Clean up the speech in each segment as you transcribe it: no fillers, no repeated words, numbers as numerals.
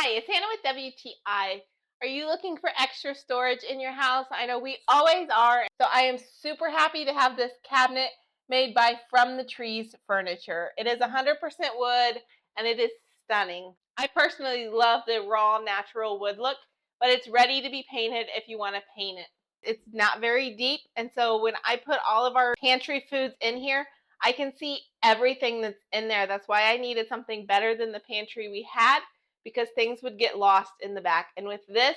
Hi, it's Hannah with WTI. Are you looking for extra storage in your house? I know we always are. So I am super happy to have this cabinet made by From the Trees Furniture. It is 100% wood and it is stunning. I personally love the raw natural wood look, but it's ready to be painted if you want to paint it. It's not very deep, and so when I put all of our pantry foods in here, I can see everything that's in there. That's why I needed something better than the pantry we had, because things would get lost in the back. And with this,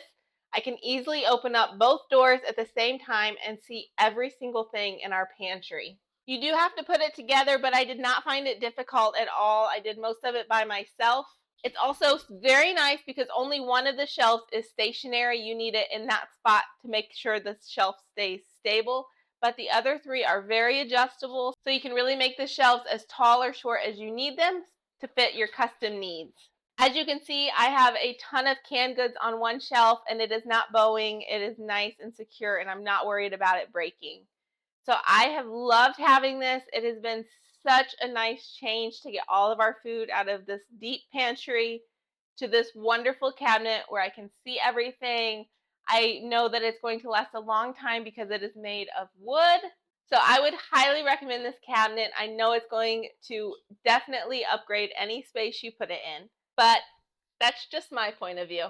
I can easily open up both doors at the same time and see every single thing in our pantry. You do have to put it together, but I did not find it difficult at all. I did most of it by myself. It's also very nice because only one of the shelves is stationary. You need it in that spot to make sure the shelf stays stable. But the other three are very adjustable, so you can really make the shelves as tall or short as you need them to fit your custom needs. As you can see, I have a ton of canned goods on one shelf, and it is not bowing. It is nice and secure, and I'm not worried about it breaking. So I have loved having this. It has been such a nice change to get all of our food out of this deep pantry to this wonderful cabinet where I can see everything. I know that it's going to last a long time because it is made of wood. So I would highly recommend this cabinet. I know it's going to definitely upgrade any space you put it in, but that's just my point of view.